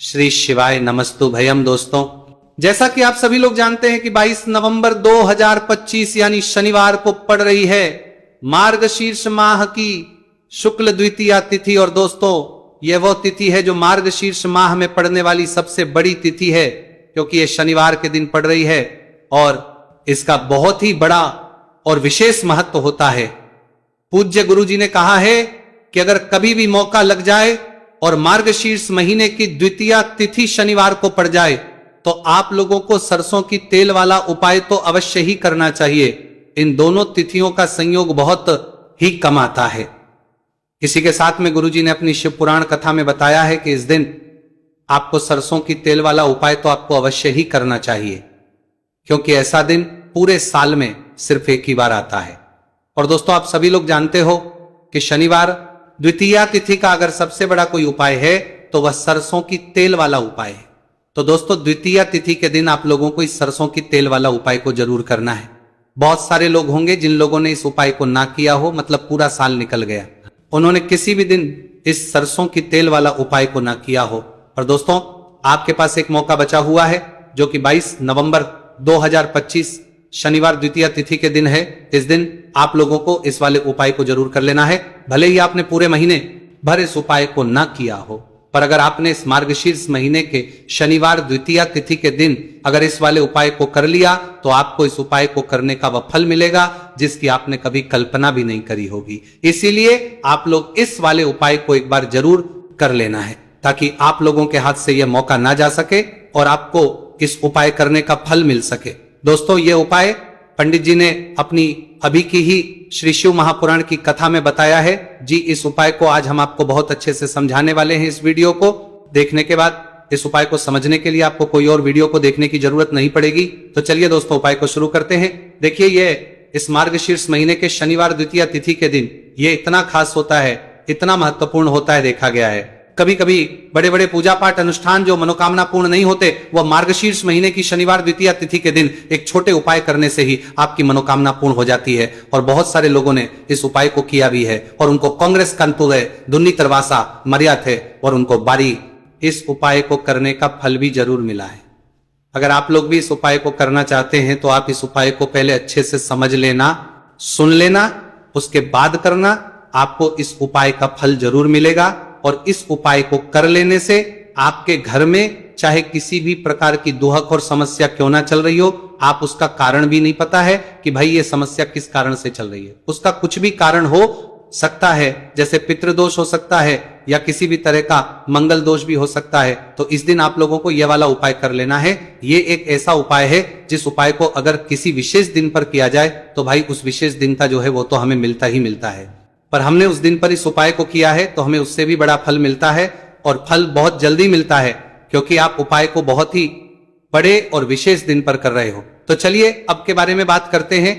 श्री शिवाय नमस्तु भयम। दोस्तों, जैसा कि आप सभी लोग जानते हैं कि 22 नवंबर 2025 यानी शनिवार को पड़ रही है मार्गशीर्ष माह की शुक्ल द्वितीया तिथि। और दोस्तों, यह वो तिथि है जो मार्गशीर्ष माह में पड़ने वाली सबसे बड़ी तिथि है, क्योंकि यह शनिवार के दिन पड़ रही है और इसका बहुत ही बड़ा और विशेष महत्व होता है। पूज्य गुरु जी ने कहा है कि अगर कभी भी मौका लग जाए और मार्गशीर्ष महीने की द्वितीया तिथि शनिवार को पड़ जाए तो आप लोगों को सरसों की तेल वाला उपाय तो अवश्य ही करना चाहिए। इन दोनों तिथियों का संयोग बहुत ही कम आता है। इसी के साथ में गुरुजी ने अपनी शिव पुराण कथा में बताया है कि इस दिन आपको सरसों की तेल वाला उपाय तो आपको अवश्य ही करना चाहिए, क्योंकि ऐसा दिन पूरे साल में सिर्फ एक ही बार आता है। और दोस्तों, आप सभी लोग जानते हो कि शनिवार द्वितीया तिथि का अगर सबसे बड़ा कोई उपाय है तो वह सरसों की तेल वाला उपाय है। तो दोस्तों, द्वितीया तिथि के दिन आप लोगों को इस सरसों की तेल वाला उपाय को जरूर करना है। बहुत सारे लोग होंगे जिन लोगों ने इस उपाय को ना किया हो, मतलब पूरा साल निकल गया, उन्होंने किसी भी दिन इस सरसों की तेल वाला उपाय को ना किया हो। और दोस्तों, आपके पास एक मौका बचा हुआ है, जो कि 22 नवंबर 2025 शनिवार द्वितीया तिथि के दिन है। इस दिन आप लोगों को इस वाले उपाय को जरूर कर लेना है। भले ही आपने पूरे महीने भर इस उपाय को ना किया हो, पर अगर आपने इस मार्गशीर्ष महीने के शनिवार द्वितीया तिथि के दिन अगर इस वाले उपाय को कर लिया तो आपको इस उपाय को करने का वह फल मिलेगा जिसकी आपने कभी कल्पना भी नहीं करी होगी। इसीलिए आप लोग इस वाले उपाय को एक बार जरूर कर लेना है, ताकि आप लोगों के हाथ से यह मौका ना जा सके और आपको इस उपाय करने का फल मिल सके। दोस्तों, ये उपाय पंडित जी ने अपनी अभी की ही श्री शिव महापुराण की कथा में बताया है जी। इस उपाय को आज हम आपको बहुत अच्छे से समझाने वाले हैं। इस वीडियो को देखने के बाद इस उपाय को समझने के लिए आपको कोई और वीडियो को देखने की जरूरत नहीं पड़ेगी। तो चलिए दोस्तों, उपाय को शुरू करते हैं। देखिए, ये इस मार्गशीर्ष महीने के शनिवार द्वितीया तिथि के दिन ये इतना खास होता है, इतना महत्वपूर्ण होता है। देखा गया है कभी कभी बड़े बड़े पूजा पाठ अनुष्ठान जो मनोकामना पूर्ण नहीं होते, वह मार्गशीर्ष महीने की शनिवार द्वितीया तिथि के दिन एक छोटे उपाय करने से ही आपकी मनोकामना पूर्ण हो जाती है। और बहुत सारे लोगों ने इस उपाय को किया भी है और उनको कांग्रेस कंतुले दुन्नी तरवासा मरिया थे और उनको बारी इस उपाय को करने का फल भी जरूर मिला है। अगर आप लोग भी इस उपाय को करना चाहते हैं तो आप इस उपाय को पहले अच्छे से समझ लेना, सुन लेना, उसके बाद करना। आपको इस उपाय का फल जरूर मिलेगा और इस उपाय को कर लेने से आपके घर में चाहे किसी भी प्रकार की दुहक और समस्या क्यों ना चल रही हो, आप उसका कारण भी नहीं पता है कि भाई ये समस्या किस कारण से चल रही है। उसका कुछ भी कारण हो सकता है, जैसे पितृदोष हो सकता है या किसी भी तरह का मंगल दोष भी हो सकता है। तो इस दिन आप लोगों को यह वाला उपाय कर लेना है। ये एक ऐसा उपाय है जिस उपाय को अगर किसी विशेष दिन पर किया जाए तो भाई उस विशेष दिन का जो है वो तो हमें मिलता ही मिलता है। पर हमने उस दिन पर इस उपाय को किया है तो हमें उससे भी बड़ा फल मिलता है, और फल बहुत जल्दी मिलता है, क्योंकि आप उपाय को बहुत ही बड़े और विशेष दिन पर कर रहे हो। तो चलिए अब के बारे में बात करते हैं,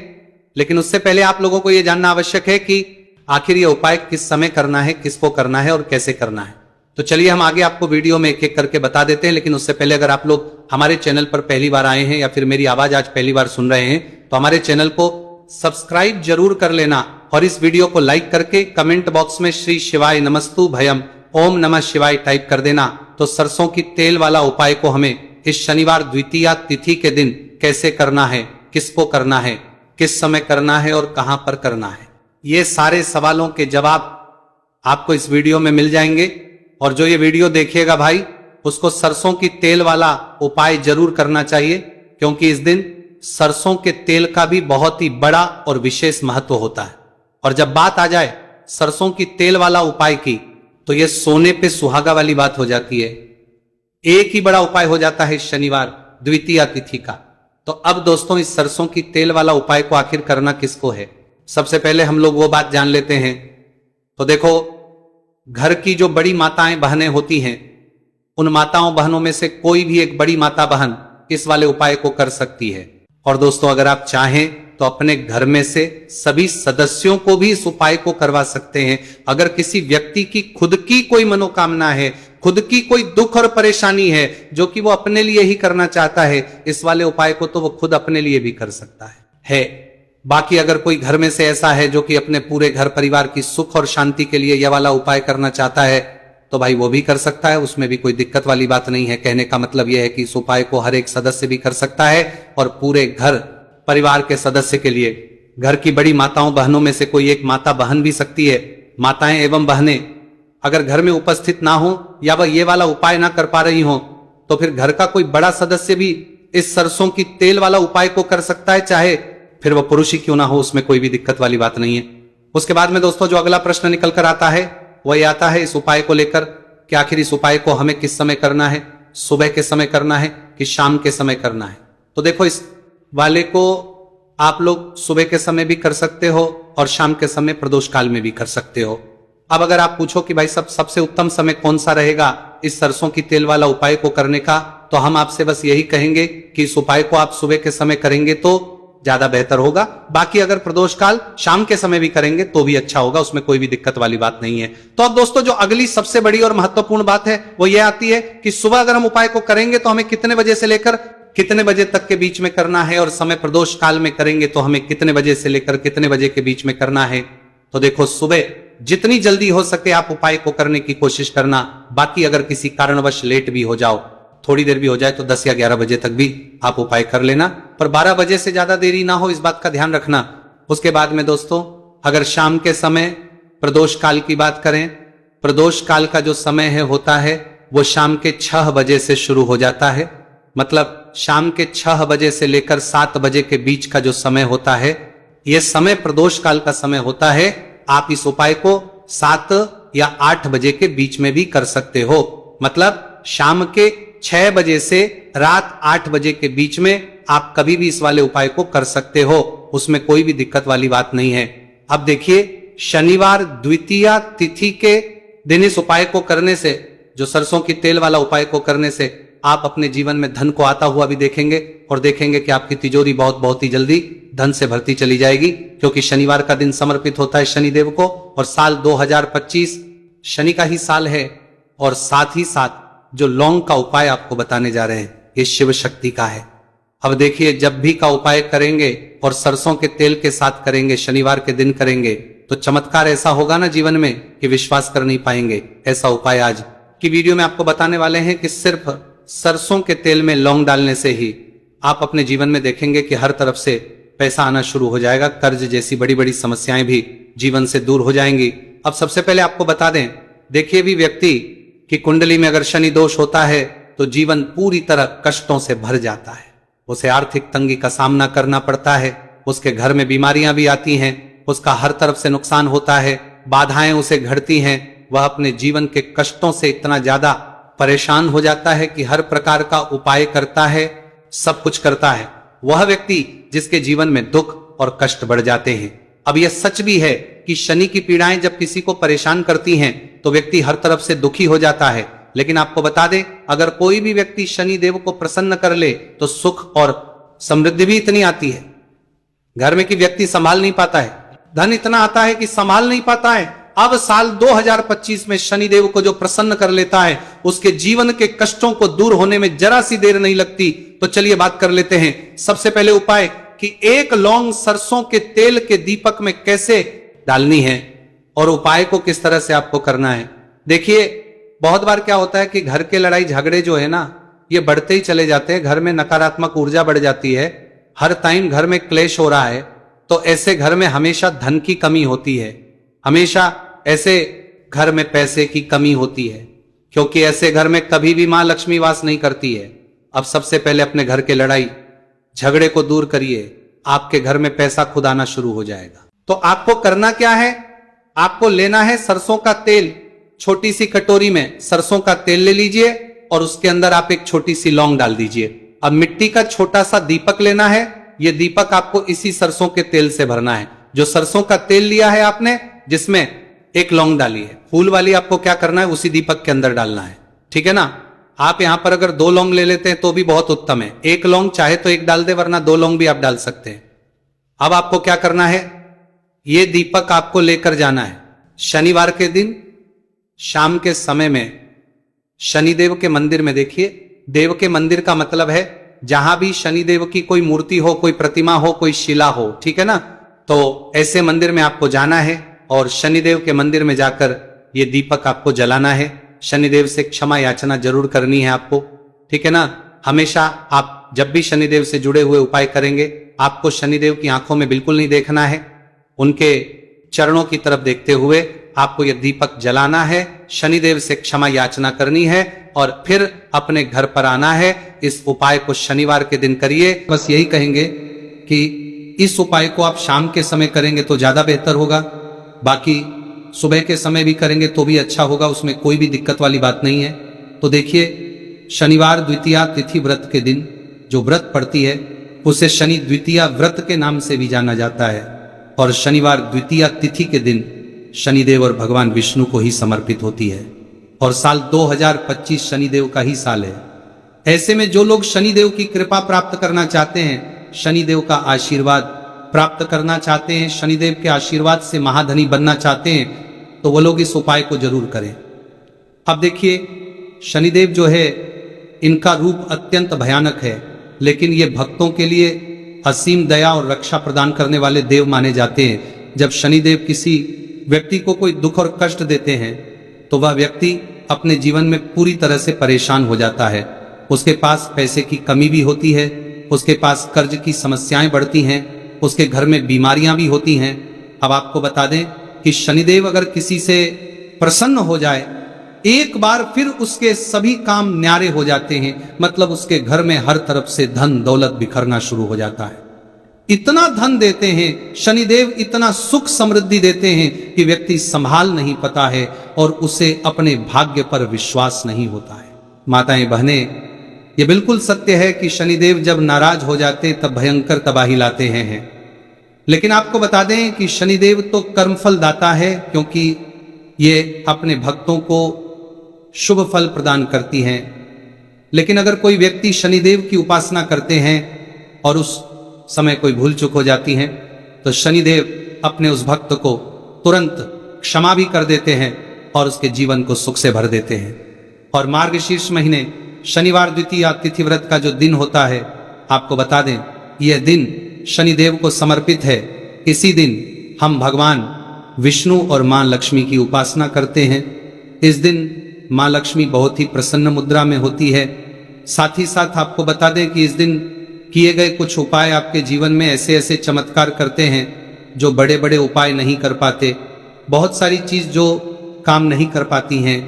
लेकिन उससे पहले आप लोगों को यह जानना आवश्यक है कि आखिर यह उपाय किस समय करना है, किसको करना है और कैसे करना है। तो चलिए हम आगे आपको वीडियो में एक एक करके बता देते हैं। लेकिन उससे पहले अगर आप लोग हमारे चैनल पर पहली बार आए हैं या फिर मेरी आवाज आज पहली बार सुन रहे हैं तो हमारे चैनल को सब्सक्राइब जरूर कर लेना और इस वीडियो को लाइक करके कमेंट बॉक्स में श्री शिवाय नमस्तु भयम ओम नमः शिवाय टाइप कर देना। तो सरसों की तेल वाला उपाय को हमें इस शनिवार द्वितीया तिथि के दिन कैसे करना है, किसको करना है, किस समय करना है और कहां पर करना है, ये सारे सवालों के जवाब आपको इस वीडियो में मिल जाएंगे। और जो ये वीडियो देखिएगा भाई, उसको सरसों की तेल वाला उपाय जरूर करना चाहिए, क्योंकि इस दिन सरसों के तेल का भी बहुत ही बड़ा और विशेष महत्व होता है। और जब बात आ जाए सरसों की तेल वाला उपाय की, तो यह सोने पे सुहागा वाली बात हो जाती है। एक ही बड़ा उपाय हो जाता है शनिवार द्वितीया तिथि का। तो अब दोस्तों, इस सरसों की तेल वाला उपाय को आखिर करना किसको है, सबसे पहले हम लोग वो बात जान लेते हैं। तो देखो, घर की जो बड़ी माताएं बहनें होती हैं, उन माताओं बहनों में से कोई भी एक बड़ी माता बहन इस वाले उपाय को कर सकती है। और दोस्तों, अगर आप चाहें तो अपने घर में से सभी सदस्यों को भी इस उपाय को करवा सकते हैं। अगर किसी व्यक्ति की खुद की कोई मनोकामना है, खुद की कोई दुख और परेशानी है जो कि वो अपने लिए ही करना चाहता है, इस वाले उपाय को तो वो खुद अपने लिए भी कर सकता है। बाकी अगर कोई घर में से ऐसा है जो कि अपने पूरे घर परिवार की सुख और शांति के लिए यह वाला उपाय करना चाहता है, तो भाई वो भी कर सकता है, उसमें भी कोई दिक्कत वाली बात नहीं है। कहने का मतलब यह है कि इस उपाय को हर एक सदस्य भी कर सकता है और पूरे घर परिवार के सदस्य के लिए, घर की बड़ी माताओं बहनों में से कोई एक माता बहन भी सकती है। माताएं एवं बहनें अगर घर में उपस्थित ना हो या वह ये वाला उपाय ना कर पा रही हो तो फिर घर का कोई बड़ा सदस्य भी इस सरसों की तेल वाला उपाय को कर सकता है, चाहे फिर वह पुरुष ही क्यों ना हो, उसमें कोई भी दिक्कत वाली बात नहीं है। उसके बाद में दोस्तों जो अगला प्रश्न निकल कर आता है वह आता है इस उपाय को लेकर कि आखिर इस उपाय को हमें किस समय करना है, सुबह के समय करना है कि शाम के समय करना है। तो देखो इस वाले को आप लोग सुबह के समय भी कर सकते हो और शाम के समय प्रदोष काल में भी कर सकते हो। अब अगर आप पूछो कि भाई सबसे उत्तम समय कौन सा रहेगा इस सरसों की तेल वाला उपाय को करने का, तो हम आपसे बस यही कहेंगे कि इस उपाय को आप सुबह के समय करेंगे तो ज्यादा बेहतर होगा। बाकी अगर प्रदोष काल शाम के समय भी करेंगे तो भी अच्छा होगा, उसमें कोई भी दिक्कत वाली बात नहीं है। तो अब दोस्तों जो अगली सबसे बड़ी और महत्वपूर्ण बात है वो ये आती है कि सुबह अगर हम उपाय को करेंगे तो हमें कितने बजे से लेकर कितने बजे तक के बीच में करना है, और समय प्रदोष काल में करेंगे तो हमें कितने बजे से लेकर कितने बजे के बीच में करना है। तो देखो सुबह जितनी जल्दी हो सके आप उपाय को करने की कोशिश करना। बाकी अगर किसी कारणवश लेट भी हो जाओ, थोड़ी देर भी हो जाए, तो 10 या 11 बजे तक भी आप उपाय कर लेना, पर 12 बजे से ज्यादा देरी ना हो, इस बात का ध्यान रखना। उसके बाद में दोस्तों अगर शाम के समय प्रदोष काल की बात करें, प्रदोष काल का जो समय है होता है वो शाम के 6 बजे से शुरू हो जाता है। मतलब शाम के 6 बजे से लेकर 7 बजे के बीच का जो समय होता है, यह समय प्रदोष काल का समय होता है। आप इस उपाय को 7 या 8 बजे के बीच में भी कर सकते हो। मतलब शाम के 6 बजे से रात 8 बजे के बीच में आप कभी भी इस वाले उपाय को कर सकते हो, उसमें कोई भी दिक्कत वाली बात नहीं है। अब देखिए शनिवार द्वितीया तिथि के दिन इस उपाय को करने से, जो सरसों की तेल वाला उपाय को करने से आप अपने जीवन में धन को आता हुआ भी देखेंगे और देखेंगे कि आपकी तिजोरी बहुत ही जल्दी धन से भरती चली जाएगी, क्योंकि शनिवार का दिन समर्पित होता है शनिदेव को और साल 2025 शनि का ही साल है। और साथ ही साथ जो लौंग का उपाय आपको बताने जा रहे हैं ये शिव शक्ति का है। अब देखिए जब भी का उपाय करेंगे और सरसों के तेल के साथ करेंगे, शनिवार के दिन करेंगे, तो चमत्कार ऐसा होगा ना जीवन में कि विश्वास कर नहीं पाएंगे। ऐसा उपाय आज की वीडियो में आपको बताने वाले हैं कि सिर्फ सरसों के तेल में लौंग डालने से ही आप अपने जीवन में देखेंगे कि हर तरफ से पैसा आना शुरू हो जाएगा, कर्ज जैसी बड़ी बड़ी समस्याएं भी जीवन से दूर हो जाएंगी। अब सबसे पहले आपको बता दें, देखिए भी व्यक्ति की कुंडली में अगर शनि दोष होता है तो जीवन पूरी तरह कष्टों से भर जाता है, उसे आर्थिक तंगी का सामना करना पड़ता है, उसके घर में बीमारियां भी आती हैं, उसका हर तरफ से नुकसान होता है, बाधाएं उसे घटती हैं, वह अपने जीवन के कष्टों से इतना ज्यादा परेशान हो जाता है कि हर प्रकार का उपाय करता है, सब कुछ करता है, वह व्यक्ति जिसके जीवन में दुख और कष्ट बढ़ जाते हैं। अब यह सच भी है कि शनि की पीड़ाएं जब किसी को परेशान करती हैं तो व्यक्ति हर तरफ से दुखी हो जाता है, लेकिन आपको बता दें अगर कोई भी व्यक्ति शनि देव को प्रसन्न कर ले तो सुख और समृद्धि भी इतनी आती है, घर में कि व्यक्ति संभाल नहीं पाता है, धन इतना आता है कि संभाल नहीं पाता है। अब साल 2025 में शनिदेव को जो प्रसन्न कर लेता है उसके जीवन के कष्टों को दूर होने में जरा सी देर नहीं लगती। तो चलिए बात कर लेते हैं। सबसे पहले उपाय कि 1 लौंग सरसों के तेल के दीपक में कैसे डालनी है और उपाय को किस तरह से आपको करना है। देखिए बहुत बार क्या होता है कि घर के लड़ाई झगड़े जो है ना ये बढ़ते ही चले जाते हैं, घर में नकारात्मक ऊर्जा बढ़ जाती है, हर टाइम घर में क्लेश हो रहा है, तो ऐसे घर में हमेशा धन की कमी होती है, हमेशा ऐसे घर में पैसे की कमी होती है, क्योंकि ऐसे घर में कभी भी मां लक्ष्मी वास नहीं करती है। अब सबसे पहले अपने घर के लड़ाई झगड़े को दूर करिए, आपके घर में पैसा खुद आना शुरू हो जाएगा। तो आपको करना क्या है, आपको लेना है सरसों का तेल, छोटी सी कटोरी में सरसों का तेल ले लीजिए और उसके अंदर आप एक छोटी सी लौंग डाल दीजिए। अब मिट्टी का छोटा सा दीपक लेना है, यह दीपक आपको इसी सरसों के तेल से भरना है। जो सरसों का तेल लिया है आपने, जिसमें एक लौंग डाली है, फूल वाली आपको क्या करना है उसी दीपक के अंदर डालना है, ठीक है ना। आप यहां पर अगर 2 लौंग ले लेते हैं तो भी बहुत उत्तम है, 1 लौंग चाहे तो 1 डाल दे, वरना 2 लौंग भी आप डाल सकते हैं। अब आपको क्या करना है, यह दीपक आपको लेकर जाना है शनिवार के दिन शाम के समय में शनिदेव के मंदिर में। देखिए देव के मंदिर का मतलब है जहां भी शनिदेव की कोई मूर्ति हो, कोई प्रतिमा हो, कोई शिला हो, ठीक है ना। तो ऐसे मंदिर में आपको जाना है और शनिदेव के मंदिर में जाकर ये दीपक आपको जलाना है। शनिदेव से क्षमा याचना जरूर करनी है आपको, ठीक है ना। हमेशा आप जब भी शनिदेव से जुड़े हुए उपाय करेंगे, आपको शनिदेव की आंखों में बिल्कुल नहीं देखना है, उनके चरणों की तरफ देखते हुए आपको यह दीपक जलाना है, शनिदेव से क्षमा याचना करनी है और फिर अपने घर पर आना है। इस उपाय को शनिवार के दिन करिए। बस यही कहेंगे कि इस उपाय को आप शाम के समय करेंगे तो ज्यादा बेहतर होगा, बाकी सुबह के समय भी करेंगे तो भी अच्छा होगा, उसमें कोई भी दिक्कत वाली बात नहीं है। तो देखिए, शनिवार द्वितीया तिथि व्रत के दिन जो व्रत पड़ती है उसे शनि द्वितीया व्रत के नाम से भी जाना जाता है, और शनिवार द्वितीया तिथि के दिन शनिदेव और भगवान विष्णु को ही समर्पित होती है, और साल 2025 शनिदेव का ही साल है। ऐसे में जो लोग शनिदेव की कृपा प्राप्त करना चाहते हैं, शनिदेव का आशीर्वाद प्राप्त करना चाहते हैं, शनिदेव के आशीर्वाद से महाधनी बनना चाहते हैं, तो वो लोग इस उपाय को जरूर करें। अब देखिए, शनिदेव जो है इनका रूप अत्यंत भयानक है, लेकिन ये भक्तों के लिए असीम दया और रक्षा प्रदान करने वाले देव माने जाते हैं। जब शनिदेव किसी व्यक्ति को कोई दुख और कष्ट देते हैं तो वह व्यक्ति अपने जीवन में पूरी तरह से परेशान हो जाता है, उसके पास पैसे की कमी भी होती है, उसके पास कर्ज की समस्याएं बढ़ती हैं, उसके घर में बीमारियां भी होती हैं। अब आपको बता दें कि शनिदेव अगर किसी से प्रसन्न हो जाए एक बार, फिर उसके सभी काम न्यारे हो जाते हैं, मतलब उसके घर में हर तरफ से धन दौलत बिखरना शुरू हो जाता है। इतना धन देते हैं शनिदेव, इतना सुख समृद्धि देते हैं कि व्यक्ति संभाल नहीं पाता है और उसे अपने भाग्य पर विश्वास नहीं होता है। माताएं बहनें, ये बिल्कुल सत्य है कि शनिदेव जब नाराज हो जाते तब भयंकर तबाही लाते हैं। लेकिन आपको बता दें कि शनिदेव तो कर्मफल दाता है, क्योंकि ये अपने भक्तों को शुभ फल प्रदान करती हैं। लेकिन अगर कोई व्यक्ति शनिदेव की उपासना करते हैं और उस समय कोई भूल चूक हो जाती है, तो शनिदेव अपने उस भक्त को तुरंत क्षमा भी कर देते हैं और उसके जीवन को सुख से भर देते हैं। और मार्गशीर्ष महीने शनिवार द्वितीया तिथि व्रत का जो दिन होता है, आपको बता दें यह दिन शनिदेव को समर्पित है। इसी दिन हम भगवान विष्णु और मां लक्ष्मी की उपासना करते हैं। इस दिन मां लक्ष्मी बहुत ही प्रसन्न मुद्रा में होती है। साथ ही साथ आपको बता दें कि इस दिन किए गए कुछ उपाय आपके जीवन में ऐसे ऐसे चमत्कार करते हैं जो बड़े बड़े उपाय नहीं कर पाते। बहुत सारी चीज जो काम नहीं कर पाती हैं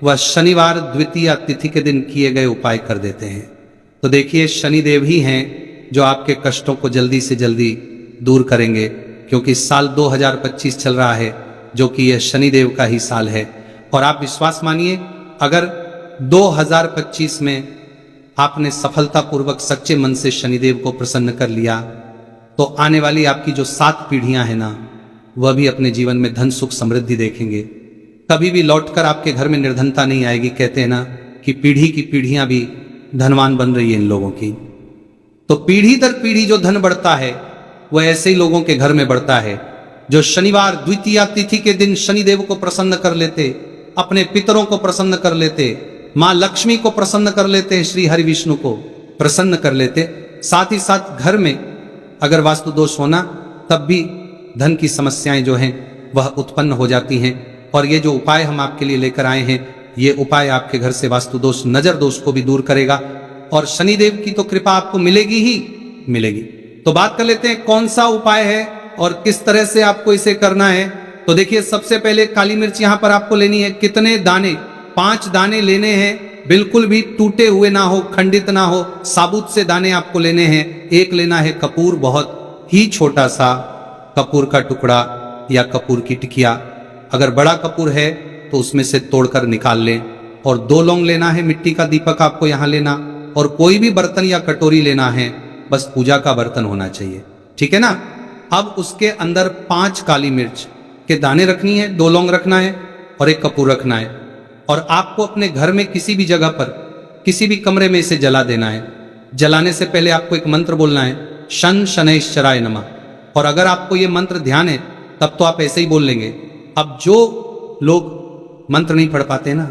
वह शनिवार द्वितीया तिथि के दिन किए गए उपाय कर देते हैं। तो देखिए, शनिदेव ही हैं जो आपके कष्टों को जल्दी से जल्दी दूर करेंगे, क्योंकि साल 2025 चल रहा है जो कि यह शनिदेव का ही साल है। और आप विश्वास मानिए, अगर 2025 में आपने सफलतापूर्वक सच्चे मन से शनिदेव को प्रसन्न कर लिया, तो आने वाली आपकी जो 7 पीढ़ियां हैं ना, वह भी अपने जीवन में धन सुख समृद्धि देखेंगे। कभी भी लौटकर आपके घर में निर्धनता नहीं आएगी। कहते हैं ना कि पीढ़ी की पीढ़ियां भी धनवान बन रही है इन लोगों की। तो पीढ़ी दर पीढ़ी जो धन बढ़ता है वह ऐसे ही लोगों के घर में बढ़ता है जो शनिवार द्वितीया तिथि के दिन शनिदेव को प्रसन्न कर लेते, अपने पितरों को प्रसन्न कर लेते, मां लक्ष्मी को प्रसन्न कर लेते, श्री हरि विष्णु को प्रसन्न कर लेते। साथ ही साथ घर में अगर वास्तु दोष होना, तब भी धन की समस्याएं जो हैं वह उत्पन्न हो जाती हैं। और ये जो उपाय हम आपके लिए लेकर आए हैं, ये उपाय आपके घर से वास्तु दोष, नजर दोष को भी दूर करेगा, और शनिदेव की तो कृपा आपको मिलेगी ही मिलेगी। तो बात कर लेते हैं कौन सा उपाय है और किस तरह से आपको इसे करना है। तो देखिए, सबसे पहले काली मिर्च यहां पर आपको लेनी है। कितने दाने? 5 दाने लेने हैं, बिल्कुल भी टूटे हुए ना हो, खंडित ना हो, साबुत से दाने आपको लेने हैं। एक लेना है कपूर, बहुत ही छोटा सा कपूर का टुकड़ा या कपूर की टिकिया। अगर बड़ा कपूर है तो उसमें से तोड़कर निकाल लें। और 2 लौंग लेना है, मिट्टी का दीपक आपको यहां लेना, और कोई भी बर्तन या कटोरी लेना है, बस पूजा का बर्तन होना चाहिए, ठीक है ना। अब उसके अंदर 5 काली मिर्च के दाने रखनी है, 2 लौंग रखना है और 1 कपूर रखना है। और आपको अपने घर में किसी भी जगह पर, किसी भी कमरे में इसे जला देना है। जलाने से पहले आपको एक मंत्र बोलना है, शन शनैश्चराय नमः। और अगर आपको ये मंत्र ध्यान है तब तो आप ऐसे ही बोल लेंगे। अब जो लोग मंत्र नहीं पढ़ पाते ना,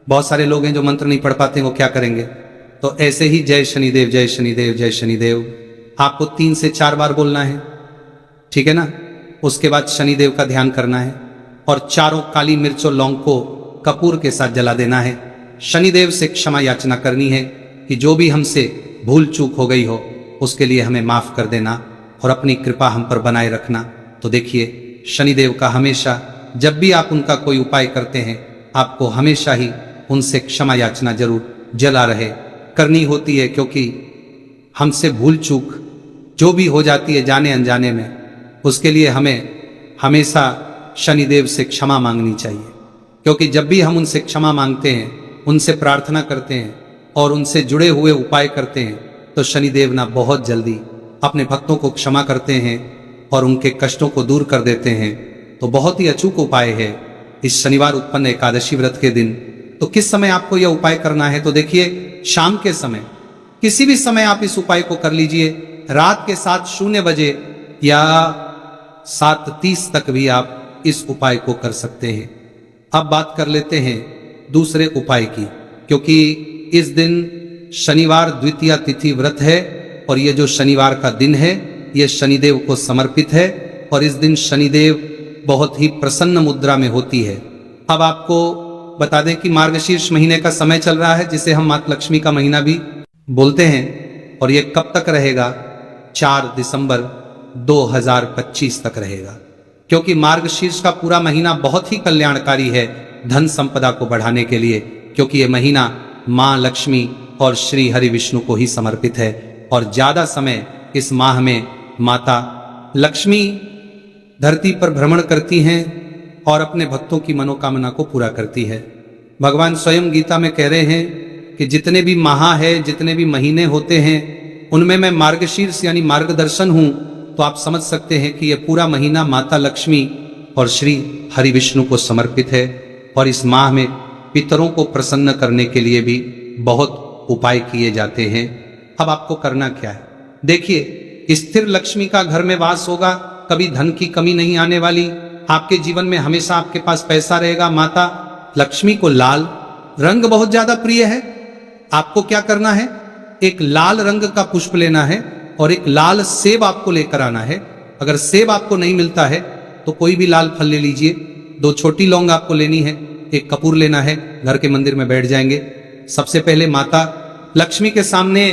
बहुत सारे लोग हैं जो मंत्र नहीं पढ़ पाते, वो क्या करेंगे? तो ऐसे ही जय शनिदेव जय शनिदेव जय शनिदेव आपको 3 से 4 बार बोलना है, ठीक है ना। उसके बाद शनिदेव का ध्यान करना है और चारों काली मिर्च और लौंग को कपूर के साथ जला देना है। शनिदेव से क्षमा याचना करनी है कि जो भी हमसे भूल चूक हो गई हो उसके लिए हमें माफ कर देना और अपनी कृपा हम पर बनाए रखना। तो देखिए, शनिदेव का हमेशा जब भी आप उनका कोई उपाय करते हैं, आपको हमेशा ही उनसे क्षमा याचना जरूर जला रहे करनी होती है, क्योंकि हमसे भूल चूक जो भी हो जाती है जाने अनजाने में, उसके लिए हमें हमेशा शनिदेव से क्षमा मांगनी चाहिए। क्योंकि जब भी हम उनसे क्षमा मांगते हैं, उनसे प्रार्थना करते हैं और उनसे जुड़े हुए उपाय करते हैं, तो शनिदेव ना बहुत जल्दी अपने भक्तों को क्षमा करते हैं और उनके कष्टों को दूर कर देते हैं। तो बहुत ही अचूक उपाय है इस शनिवार उत्पन्न एकादशी व्रत के दिन। तो किस समय आपको यह उपाय करना है? तो देखिए, शाम के समय, किसी भी समय आप इस उपाय को कर लीजिए। रात के 7:00 बजे या 7:30 तक भी आप इस उपाय को कर सकते हैं। अब बात कर लेते हैं दूसरे उपाय की, क्योंकि इस दिन शनिवार द्वितीया तिथि व्रत है और ये जो शनिवार का दिन है ये शनिदेव को समर्पित है और इस दिन शनिदेव बहुत ही प्रसन्न मुद्रा में होती है। अब आपको बता दें कि मार्गशीर्ष महीने का समय चल रहा है, जिसे हम माता लक्ष्मी का महीना भी बोलते हैं, और ये कब तक रहेगा? 4 दिसंबर 2025 तक रहेगा। क्योंकि मार्गशीर्ष का पूरा महीना बहुत ही कल्याणकारी है धन संपदा को बढ़ाने के लिए, क्योंकि ये महीना मां लक्ष्मी और श्री हरि विष्णु को ही समर्पित है और ज्यादा समय इस माह में माता लक्ष्मी धरती पर भ्रमण करती हैं और अपने भक्तों की मनोकामना को पूरा करती है। भगवान स्वयं गीता में कह रहे हैं कि जितने भी माह है, जितने भी महीने होते हैं, उनमें मैं मार्गशीर्ष यानी मार्गदर्शन हूं। तो आप समझ सकते हैं कि यह पूरा महीना माता लक्ष्मी और श्री हरि विष्णु को समर्पित है और इस माह में पितरों को प्रसन्न करने के लिए भी बहुत उपाय किए जाते हैं। अब आपको करना क्या है? देखिए, स्थिर लक्ष्मी का घर में वास होगा, कभी धन की कमी नहीं आने वाली, आपके जीवन में हमेशा आपके पास पैसा रहेगा। माता लक्ष्मी को लाल रंग बहुत ज्यादा प्रिय है। आपको क्या करना है? एक लाल रंग का पुष्प लेना है और एक लाल सेब आपको लेकर आना है। अगर सेब आपको नहीं मिलता है तो कोई भी लाल फल ले लीजिए। 2 छोटी लौंग आपको लेनी है, एक कपूर लेना है। घर के मंदिर में बैठ जाएंगे। सबसे पहले माता लक्ष्मी के सामने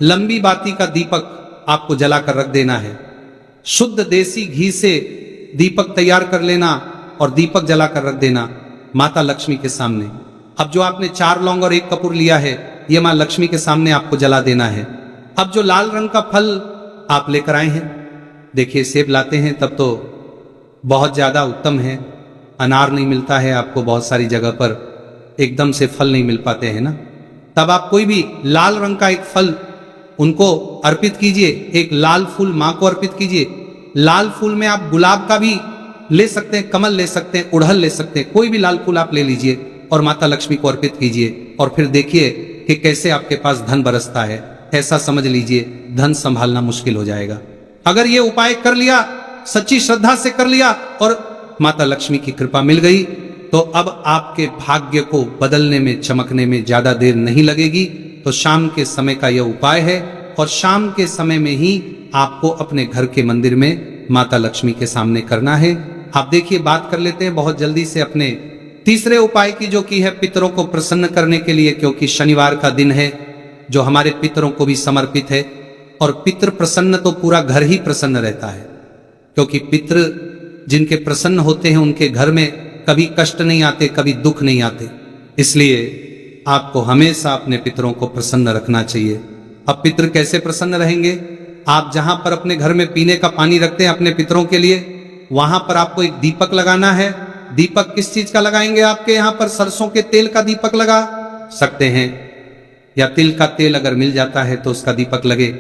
लंबी बाती का दीपक आपको जलाकर रख देना है। शुद्ध देसी घी से दीपक तैयार कर लेना और दीपक जलाकर रख देना माता लक्ष्मी के सामने। अब जो आपने 4 लौंग और 1 कपूर लिया है, यह मां लक्ष्मी के सामने आपको जला देना है। अब जो लाल रंग का फल आप लेकर आए हैं, देखिए सेब लाते हैं तब तो बहुत ज्यादा उत्तम है। अनार नहीं मिलता है आपको, बहुत सारी जगह पर एकदम से फल नहीं मिल पाते हैं ना, तब आप कोई भी लाल रंग का एक फल उनको अर्पित कीजिए। एक लाल फूल मां को अर्पित कीजिए। लाल फूल में आप गुलाब का भी ले सकते हैं, कमल ले सकते हैं, उड़हल ले सकते हैं, कोई भी लाल फूल आप ले लीजिए और माता लक्ष्मी को अर्पित कीजिए। और फिर देखिए कि कैसे आपके पास धन बरसता है। ऐसा समझ लीजिए धन संभालना मुश्किल हो जाएगा। अगर ये उपाय कर लिया, सच्ची श्रद्धा से कर लिया और माता लक्ष्मी की कृपा मिल गई, तो अब आपके भाग्य को बदलने में, चमकने में ज्यादा देर नहीं लगेगी। तो शाम के समय का यह उपाय है और शाम के समय में ही आपको अपने घर के मंदिर में माता लक्ष्मी के सामने करना है। आप देखिए, बात कर लेते हैं बहुत जल्दी से अपने तीसरे उपाय की, जो की है पितरों को प्रसन्न करने के लिए, क्योंकि शनिवार का दिन है जो हमारे पितरों को भी समर्पित है। और पितृ प्रसन्न तो पूरा घर ही प्रसन्न रहता है, क्योंकि पितृ जिनके प्रसन्न होते हैं उनके घर में कभी कष्ट नहीं आते, कभी दुख नहीं आते। इसलिए आपको हमेशा अपने पितरों को प्रसन्न रखना चाहिए। अब पितृ कैसे प्रसन्न रहेंगे? आप जहां पर अपने घर में पीने का पानी रखते हैं अपने पितरों के लिए, वहां पर आपको एक दीपक लगाना है। दीपक किस चीज का लगाएंगे? आपके यहां पर सरसों के तेल का दीपक लगा सकते हैं, या तिल का तेल अगर मिल जाता है तो उसका दीपक लगे।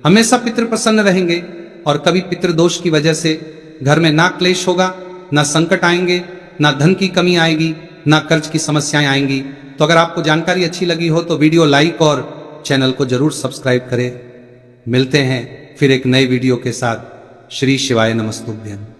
हमेशा पितृ प्रसन्न रहेंगे और कभी पितृदोष की वजह से घर में ना क्लेश होगा, ना संकट आएंगे, ना धन की कमी आएगी, ना कर्ज की समस्याएं आएंगी। तो अगर आपको जानकारी अच्छी लगी हो तो वीडियो लाइक और चैनल को जरूर सब्सक्राइब करें। मिलते हैं फिर एक नए वीडियो के साथ। श्री शिवाय नमस्तुभ्यं।